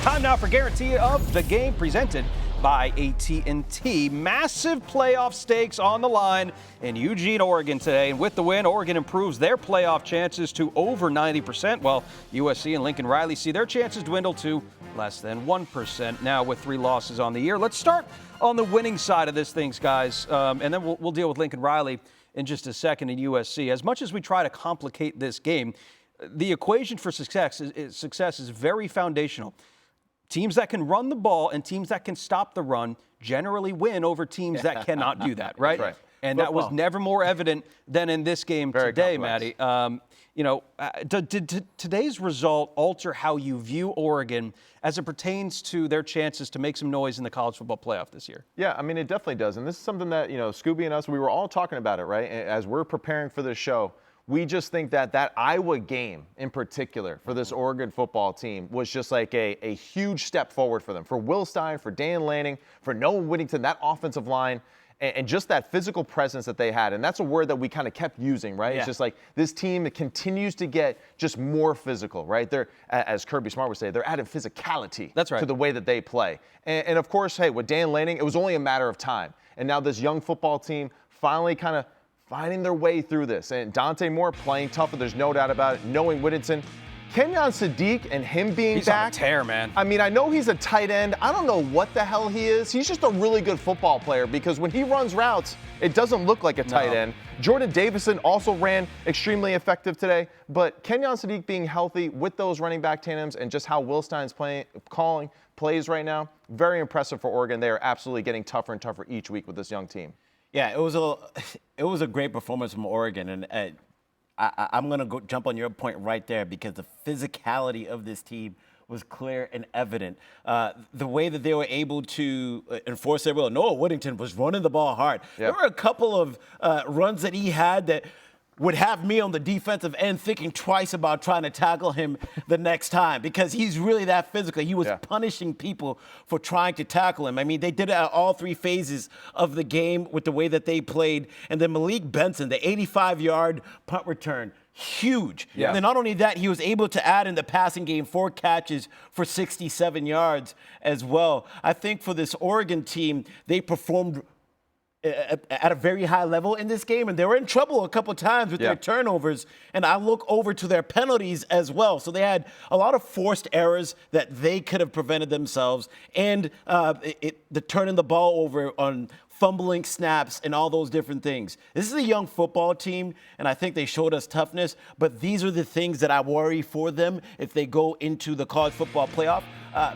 Time now for Guarantee of the Game, presented by AT&T. Massive playoff stakes on the line in Eugene, Oregon today. And with the win, Oregon improves their playoff chances to over 90%, while USC and Lincoln Riley see their chances dwindle to less than 1% now with 3 losses on the year. Let's start on the winning side of this things, guys, and then we'll deal with Lincoln Riley in just a second in USC. As much as we try to complicate this game, the equation for success is very foundational. Teams that can run the ball and teams that can stop the run generally win over teams that cannot do that, right? That's right. And Football. that was never more evident than in this game Very today, complex. Maddie. Did today's result alter how you view Oregon as it pertains to their chances to make some noise in the college football playoff this year? Yeah, I mean, it definitely does. And this is something that, Skubie and us, we were all talking about it, right? As we're preparing for this show, we just think that Iowa game in particular for this Oregon football team was just like a huge step forward for them. For Will Stein, for Dan Lanning, for Noah Whittington, that offensive line, and just that physical presence that they had. And that's a word that we kind of kept using, right? Yeah. It's just like this team, it continues to get just more physical, right? They're, as Kirby Smart would say, they're adding physicality That's right. to the way that they play. And of course, hey, with Dan Lanning, it was only a matter of time. And now this young football team finally kind of finding their way through this. And Dante Moore playing tougher, there's no doubt about it. Knowing Whittington, Kenyon Sadiq and him being He's back. on a tear, man. I mean, I know he's a tight end. I don't know what the hell he is. He's just a really good football player because when he runs routes, it doesn't look like a tight end. Jordan Davison also ran extremely effective today. But Kenyon Sadiq being healthy with those running back tandems and just how Will Stein's calling plays right now, very impressive for Oregon. They are absolutely getting tougher and tougher each week with this young team. Yeah, it was a great performance from Oregon, and I'm gonna jump on your point right there because the physicality of this team was clear and evident. The way that they were able to enforce their will. Noah Whittington was running the ball hard. Yep. There were a couple of runs that he had that would have me on the defensive end thinking twice about trying to tackle him the next time because he's really that physical. He was punishing people for trying to tackle him. I mean, they did it at all 3 phases of the game with the way that they played. And then Malik Benson, the 85-yard punt return, huge. Yeah. And then not only that, he was able to add in the passing game 4 catches for 67 yards as well. I think for this Oregon team, they performed at a very high level in this game, and they were in trouble a couple times with their turnovers, and I look over to their penalties as well. So they had a lot of forced errors that they could have prevented themselves, and the turning the ball over on fumbling snaps and all those different things. This is a young football team, and I think they showed us toughness, but these are the things that I worry for them if they go into the college football playoff.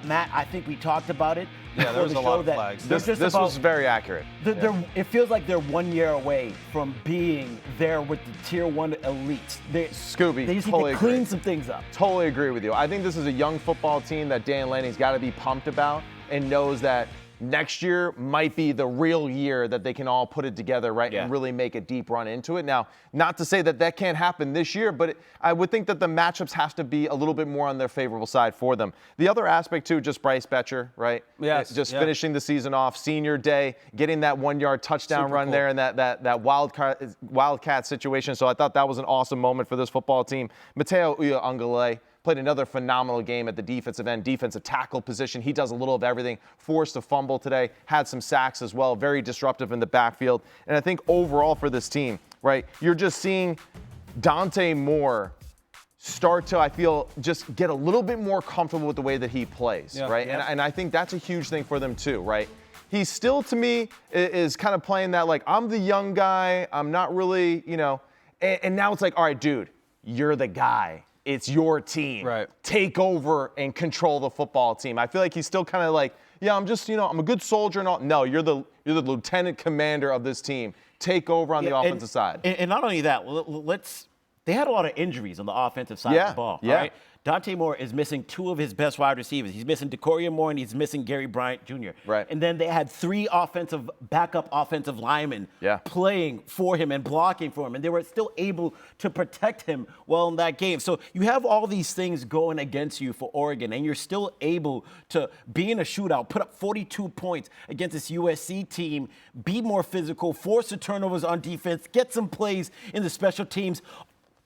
Matt, I think we talked about it. Yeah, there was a lot of flags. This was very accurate. It feels like they're 1 year away from being there with the Tier 1 elites. Skubie, They just totally need to clean agree. some things up. Totally agree with you. I think this is a young football team that Dan Lanning's got to be pumped about and knows that next year might be the real year that they can all put it together, right, and really make a deep run into it. Now, not to say that can't happen this year, but I would think that the matchups have to be a little bit more on their favorable side for them. The other aspect, too, just Bryce Betcher, right? Yes. Just finishing the season off, senior day, getting that 1-yard touchdown Super run cool. there in that wildcat situation. So I thought that was an awesome moment for this football team. Mateo Uiagalelei played another phenomenal game at the defensive end, defensive tackle position. He does a little of everything. Forced a fumble today, had some sacks as well, very disruptive in the backfield. And I think overall for this team, right, you're just seeing Dante Moore start to, I feel, just get a little bit more comfortable with the way that he plays, right? Yeah. And I think that's a huge thing for them too, right? He still, to me, is kind of playing that like, I'm the young guy, I'm not really, and now it's like, all right, dude, you're the guy. It's your team. Right. Take over and control the football team. I feel like he's still kind of like, yeah, I'm just, I'm a good soldier and all. No, you're the lieutenant commander of this team. Take over on the offensive side. And not only that, they had a lot of injuries on the offensive side of the ball. Yeah. Right? Dante Moore is missing 2 of his best wide receivers. He's missing Decoria Moore and he's missing Gary Bryant Jr. Right. And then they had 3 backup offensive linemen playing for him and blocking for him. And they were still able to protect him well in that game. So you have all these things going against you for Oregon, and you're still able to be in a shootout, put up 42 points against this USC team, be more physical, force the turnovers on defense, get some plays in the special teams.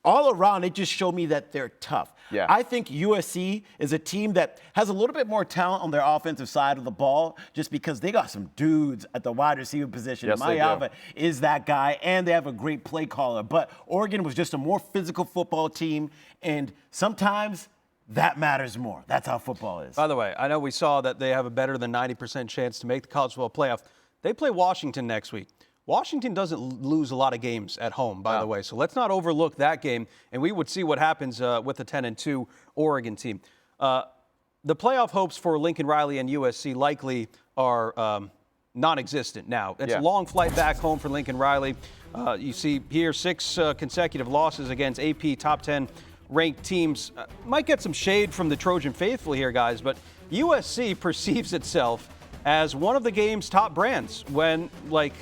all around, it just showed me that they're tough. Yeah. I think USC is a team that has a little bit more talent on their offensive side of the ball just because they got some dudes at the wide receiver position. Yes, Mageza is that guy, and they have a great play caller. But Oregon was just a more physical football team, and sometimes that matters more. That's how football is. By the way, I know we saw that they have a better than 90% chance to make the college football playoff. They play Washington next week. Washington doesn't lose a lot of games at home, by the way, so let's not overlook that game, and we would see what happens with the 10-2 Oregon team. The playoff hopes for Lincoln Riley and USC likely are non-existent now. It's a long flight back home for Lincoln Riley. You see here 6 consecutive losses against AP top 10 ranked teams. Might get some shade from the Trojan faithful here, guys, but USC perceives itself as one of the game's top brands when, like,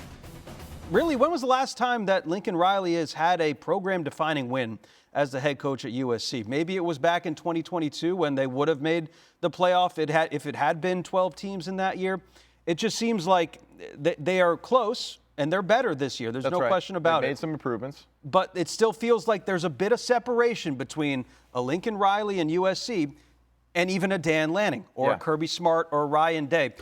really, when was the last time that Lincoln Riley has had a program-defining win as the head coach at USC? Maybe it was back in 2022 when they would have made the playoff if it had been 12 teams in that year. It just seems like they are close, and they're better this year. There's no question about it. They made some improvements. But it still feels like there's a bit of separation between a Lincoln Riley and USC and even a Dan Lanning or a Kirby Smart or Ryan Day.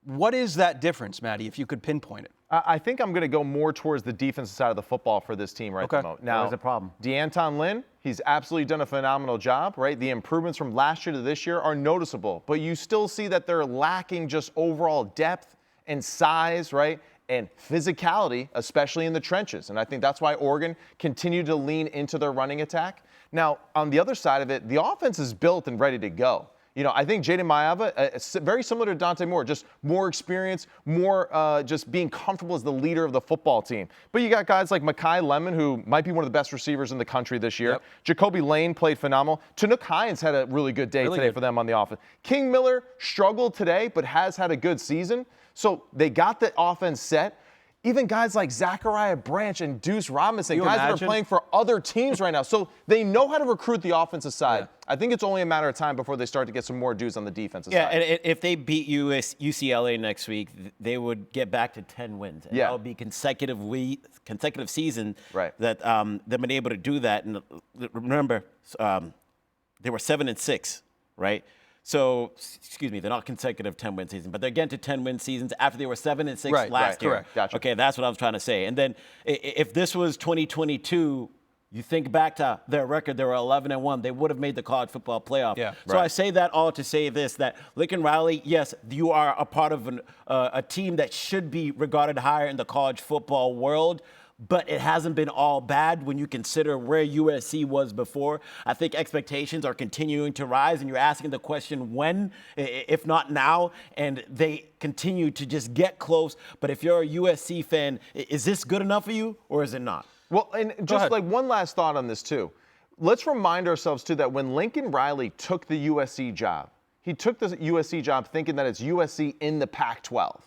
What is that difference, Maddie, if you could pinpoint it? I think I'm going to go more towards the defensive side of the football for this team right at the moment. Now, there's a problem. D'Anton Lynn, he's absolutely done a phenomenal job, right? The improvements from last year to this year are noticeable, but you still see that they're lacking just overall depth and size, right? And physicality, especially in the trenches. And I think that's why Oregon continued to lean into their running attack. Now, on the other side of it, the offense is built and ready to go. You know, I think Jaden Mageza, very similar to Dante Moore, just more experience, more just being comfortable as the leader of the football team. But you got guys like Mekhi Lemon, who might be one of the best receivers in the country this year. Jacoby Lane played phenomenal. Tanook Hines had a really good day today for them on the offense. King Miller struggled today, but has had a good season. So they got the offense set. Even guys like Zachariah Branch and Deuce Robinson, guys that are playing for other teams right now. So they know how to recruit the offensive side. I think it's only a matter of time before they start to get some more dudes on the defensive side. Yeah, and if they beat UCLA next week, they would get back to 10 wins. And that would be consecutive season that they've been able to do that. And remember, they were 7-6, right? So, excuse me, they're not consecutive 10-win seasons, but they're getting to 10-win seasons after they were 7-6 last year. Correct. Gotcha. Okay, that's what I was trying to say. And then if this was 2022, you think back to their record, they were 11-1. They would have made the college football playoff. So I say that all to say this, that Lincoln Riley, yes, you are a part of a team that should be regarded higher in the college football world, but it hasn't been all bad when you consider where USC was before. I think expectations are continuing to rise, and you're asking the question when, if not now, and they continue to just get close. But if you're a USC fan, is this good enough for you, or is it not? Well, and just like one last thought on this too. Let's remind ourselves too that when Lincoln Riley took the USC job, he took the USC job thinking that it's USC in the Pac-12.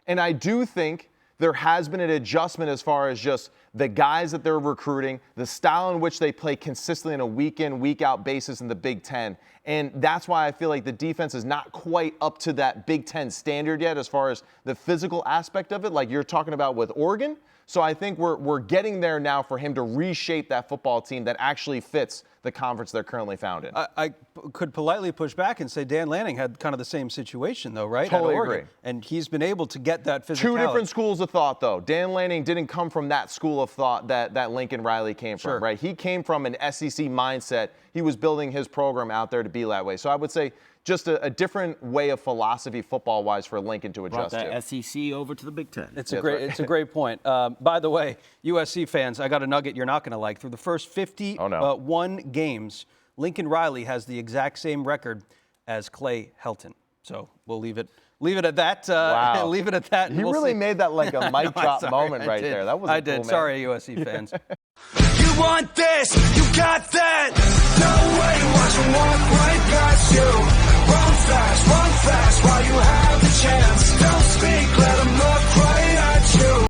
And I do think there has been an adjustment as far as just the guys that they're recruiting, the style in which they play consistently on a week-in, week-out basis in the Big Ten. And that's why I feel like the defense is not quite up to that Big Ten standard yet as far as the physical aspect of it, like you're talking about with Oregon. So I think we're getting there now for him to reshape that football team that actually fits the conference they're currently found in. I could politely push back and say Dan Lanning had kind of the same situation, though, right? Totally at Oregon. agree. And he's been able to get that physicality. Two different schools of thought, though. Dan Lanning didn't come from that school of thought that Lincoln Riley came from, right? He came from an SEC mindset. He was building his program out there to be that way. So I would say just a different way of philosophy football-wise for Lincoln to adjust Brought to. that SEC over to the Big Ten. It's a great point. By the way, USC fans, I got a nugget you're not going to like. Through the first 51 games, Lincoln Riley has the exact same record as Clay Helton. So we'll leave it at that. Wow. Leave it at that. You really made that like a mic drop moment right there. That was I did. Cool, man. Sorry, USC fans. You want this, you got that.